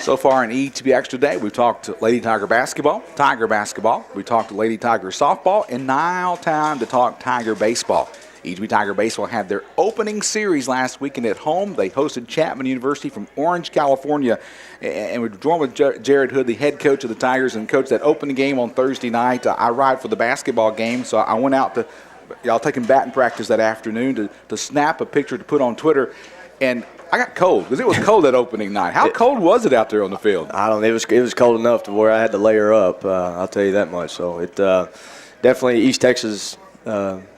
So far in ETBU today, we've talked to Lady Tiger basketball, Tiger basketball. We talked to Lady Tiger softball, and now time to talk Tiger baseball. ETBU Tiger baseball had their opening series last weekend at home. They hosted Chapman University from Orange, California, and we're joined with Jared Hood, the head coach of the Tigers, and coach that opening game on Thursday night. I arrived for the basketball game, so I went out to y'all taking batting practice that afternoon to snap a picture to put on Twitter, and I got cold because it was cold that opening night. How cold was it out there on the field? It was cold enough to where I had to layer up. I'll tell you that much. So it definitely East Texas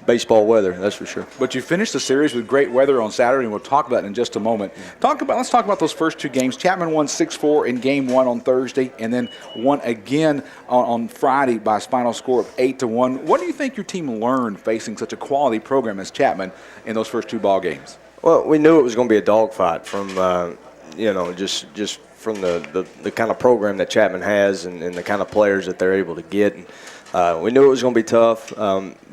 baseball weather, that's for sure. But you finished the series with great weather on Saturday, and we'll talk about it in just a moment. Let's talk about those first two games. Chapman won 6-4 in Game 1 on Thursday, and then won again on Friday by a final score of 8-1. What do you think your team learned facing such a quality program as Chapman in those first two ball games? Well, we knew it was going to be a dogfight from, just from the kind of program that Chapman has and the kind of players that they're able to get. And, we knew it was going to be tough,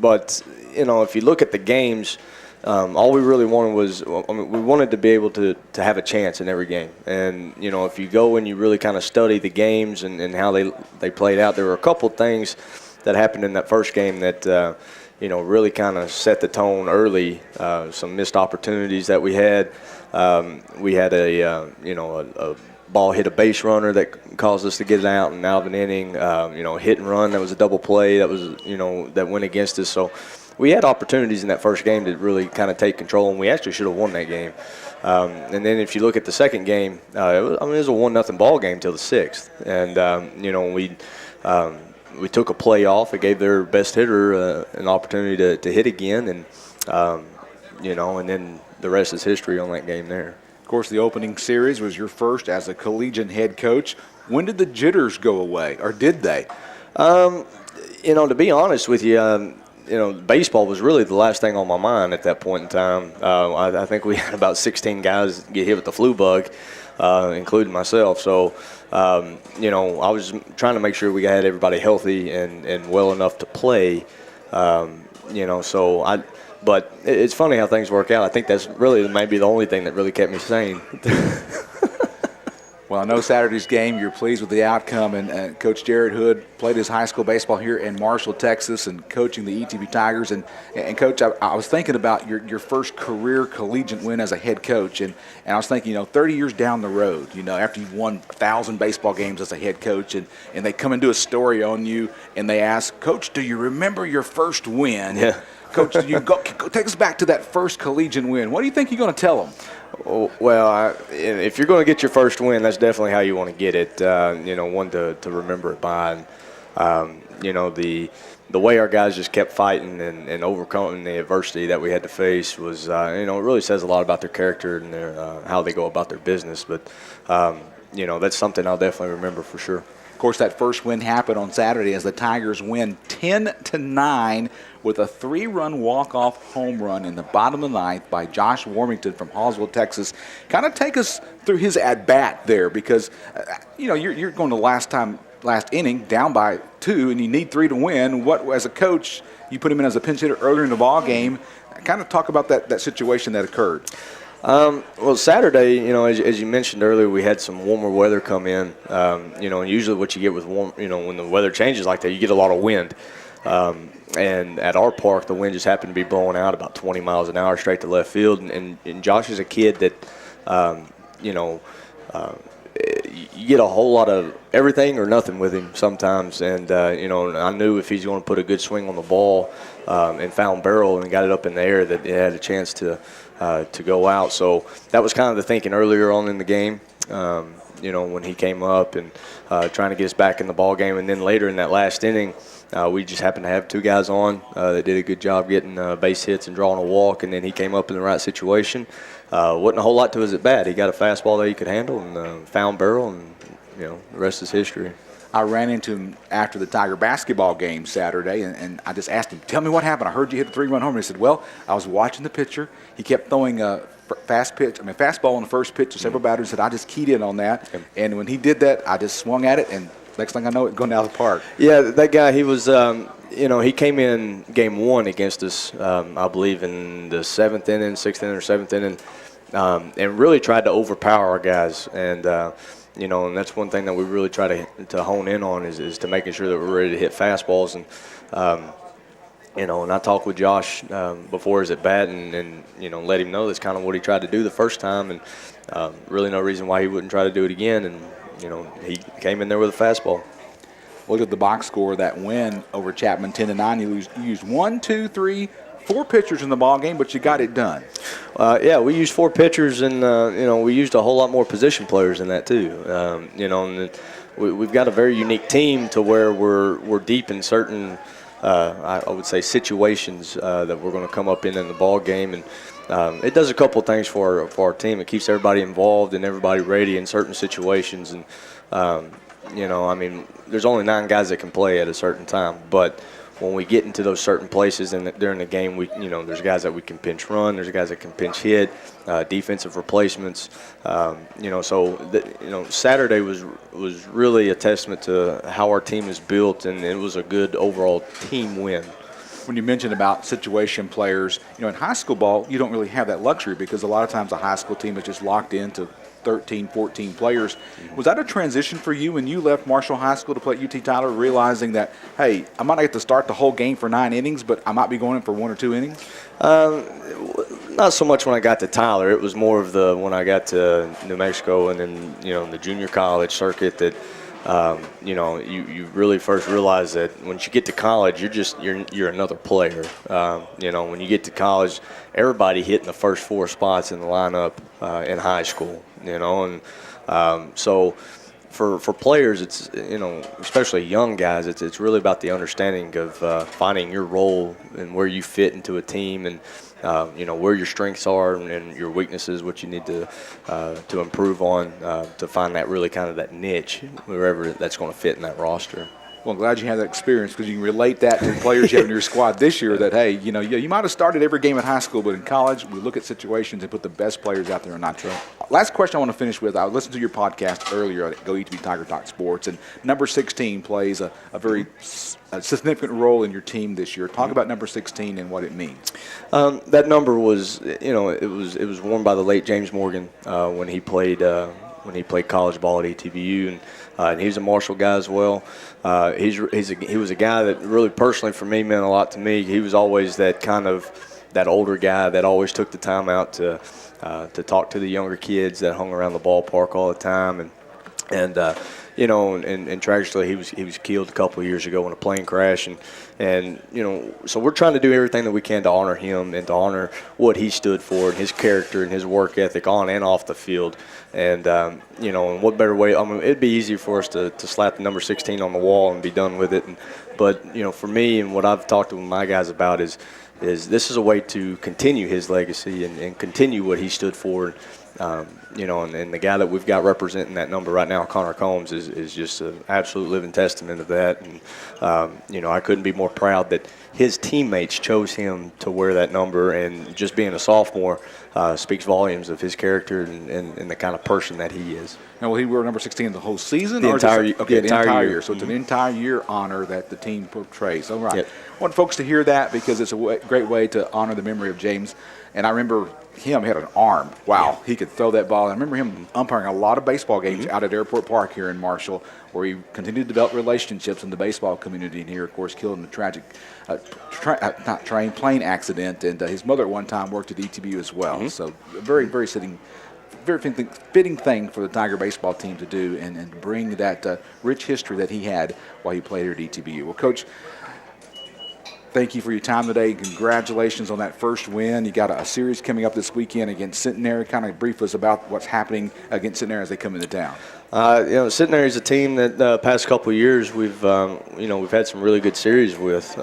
but if you look at the games, all we really wanted was, we wanted to be able to have a chance in every game. And, if you go and you really kind of study the games and how they played out, there were a couple things that happened in that first game that, really kind of set the tone early. Some missed opportunities that we had. We had a ball hit a base runner that caused us to get it out and out of an inning. Hit and run, that was a double play that was, that went against us. So we had opportunities in that first game to really kind of take control, and we actually should have won that game. And then if you look at the second game, it was a 1-0 ball game till the sixth. And, we took a play off. It gave their best hitter an opportunity to hit again, and and then the rest is history on that game there. Of course, the opening series was your first as a collegiate head coach. When did the jitters go away, or did they? To be honest with you, baseball was really the last thing on my mind at that point in time. I think we had about 16 guys get hit with the flu bug, including myself. So, I was trying to make sure we had everybody healthy and well enough to play. But it's funny how things work out. I think that's really maybe the only thing that really kept me sane. Well, I know Saturday's game, you're pleased with the outcome, and Coach Jared Hood played his high school baseball here in Marshall, Texas, and coaching the ETBU Tigers. And Coach, I was thinking about your first career collegiate win as a head coach, and I was thinking, 30 years down the road, after you've won 1,000 baseball games as a head coach, and they come and do a story on you, and they ask, Coach, do you remember your first win? Yeah. Coach, take us back to that first collegiate win. What do you think you're going to tell them? Well, if you're going to get your first win, that's definitely how you want to get it. One to remember it by. And, the way our guys just kept fighting and overcoming the adversity that we had to face was, it really says a lot about their character and their how they go about their business. But, that's something I'll definitely remember for sure. Of course, that first win happened on Saturday as the Tigers win 10-9 with a 3-run walk-off home run in the bottom of the ninth by Josh Warmington from Hallsville, Texas. Kind of take us through his at-bat there because, you're going to last inning down by 2 and you need 3 to win. What, as a coach, you put him in as a pinch hitter earlier in the ball game. Kind of talk about that situation that occurred. Well, Saturday, as you mentioned earlier, we had some warmer weather come in. And usually what you get with warm, when the weather changes like that, you get a lot of wind. And at our park, the wind just happened to be blowing out about 20 miles an hour straight to left field. And Josh is a kid that, you get a whole lot of everything or nothing with him sometimes. And, I knew if he's going to put a good swing on the ball and found barrel and got it up in the air that it had a chance to go out. So that was kind of the thinking earlier on in the game, when he came up and trying to get us back in the ball game. And then later in that last inning, we just happened to have 2 guys on that did a good job getting base hits and drawing a walk, and then he came up in the right situation. Wasn't a whole lot to his at bat. He got a fastball that he could handle and found barrel, and the rest is history. I ran into him after the Tiger basketball game Saturday, and I just asked him, tell me what happened. I heard you hit a 3-run home run. He said, well, I was watching the pitcher. He kept throwing a fastball on the first pitch to several batters. Said I just keyed in on that, and when he did that, I just swung at it, and next thing I know, it going down the park. Yeah, that guy, he was, he came in Game 1 against us, I believe, in the 7th inning, 6th inning, or 7th inning, and really tried to overpower our guys. And And that's one thing that we really try to hone in on is to making sure that we're ready to hit fastballs. And I talked with Josh before his at bat and let him know that's kind of what he tried to do the first time, and really no reason why he wouldn't try to do it again. And he came in there with a fastball. Look at the box score of that win over Chapman, 10-9. You used 1, 2, 3, 4 pitchers in the ball game, but you got it done. Yeah, we used 4 pitchers, and we used a whole lot more position players in that too. And we've got a very unique team to where we're deep in certain, I would say, situations that we're going to come up in the ball game, and it does a couple of things for our team. It keeps everybody involved and everybody ready in certain situations, and there's only 9 guys that can play at a certain time, but when we get into those certain places and during the game, there's guys that we can pinch run, there's guys that can pinch hit, defensive replacements. Saturday was really a testament to how our team is built, and it was a good overall team win. When you mentioned about situation players, in high school ball, you don't really have that luxury because a lot of times a high school team is just locked into 13, 14 players. Mm-hmm. Was that a transition for you when you left Marshall High School to play at UT Tyler, realizing that, hey, I might not get to start the whole game for 9 innings, but I might be going in for 1 or 2 innings? Not so much when I got to Tyler. It was more of when I got to New Mexico and then, the junior college circuit that, you really first realize that once you get to college, you're another player. When you get to college, everybody hitting the first 4 spots in the lineup in high school. So for players, it's especially young guys, it's really about the understanding of finding your role and where you fit into a team, and where your strengths are and your weaknesses, what you need to improve on to find that really kind of that niche, wherever that's going to fit in that roster. Well, I'm glad you had that experience because you can relate that to the players you have in your squad this year that, hey, you might have started every game at high school, but in college, we look at situations and put the best players out there or not. Right. Last question I want to finish with. I listened to your podcast earlier at Go ETBU Tiger Talk Sports, and number 16 plays a very significant role in your team this year. Talk about number 16 and what it means. That number was, it was worn by the late James Morgan when he played college ball at ETBU, and he was a Marshall guy as well. He was a guy that really personally for me meant a lot to me. He was always that older guy that always took the time out to talk to the younger kids that hung around the ballpark all the time, and tragically he was killed a couple of years ago in a plane crash, and so we're trying to do everything that we can to honor him and to honor what he stood for and his character and his work ethic on and off the field. And and what better way? It'd be easy for us to slap the number 16 on the wall and be done with it. But for me and what I've talked to my guys about is this is a way to continue his legacy and continue what he stood for. And the guy that we've got representing that number right now, Connor Combs, is just an absolute living testament of that. And, I couldn't be more proud that his teammates chose him to wear that number. And just being a sophomore speaks volumes of his character and the kind of person that he is. Now, will he wear number 16 the whole season? The entire year. So it's an entire year honor that the team portrays. All right. Yep. I want folks to hear that because it's a great way to honor the memory of James. And I remember him had an arm. Wow, he could throw that ball. I remember him umpiring a lot of baseball games out at Airport Park here in Marshall, where he continued to develop relationships in the baseball community. And here, of course, killed in a tragic plane accident. And his mother at one time worked at ETBU as well. Mm-hmm. So very, very fitting thing for the Tiger baseball team to do and bring that rich history that he had while he played here at ETBU. Well, Coach, thank you for your time today. Congratulations on that first win. You got a series coming up this weekend against Centenary. Kind of brief us about what's happening against Centenary as they come into town. Centenary is a team that the past couple of years we've had some really good series with.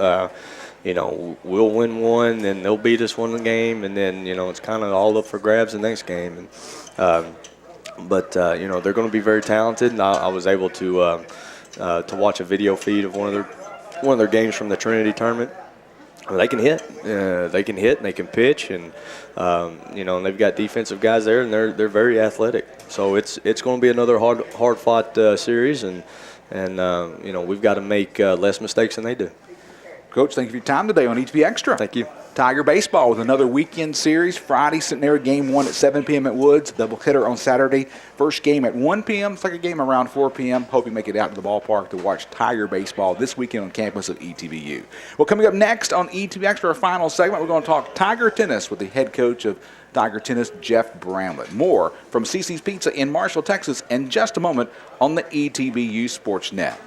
We'll win one, then they'll beat us one game, and then it's kind of all up for grabs the next game. But they're going to be very talented. And I was able to watch a video feed of one of their games from the Trinity tournament. They can hit. They can hit and they can pitch, and and they've got defensive guys there, and they're very athletic. So it's going to be another hard fought series, and we've got to make less mistakes than they do. Coach, thank you for your time today on ETB Extra. Thank you. Tiger baseball with another weekend series. Friday, Centenary game 1 at 7 p.m. at Woods. Doubleheader on Saturday. First game at 1 p.m. Second game around 4 p.m. Hope you make it out to the ballpark to watch Tiger baseball this weekend on campus of ETBU. Well, coming up next on ETBU Extra, our final segment, we're going to talk Tiger tennis with the head coach of Tiger tennis, Jeff Bramlett. More from CC's Pizza in Marshall, Texas in just a moment on the ETBU Sports Net.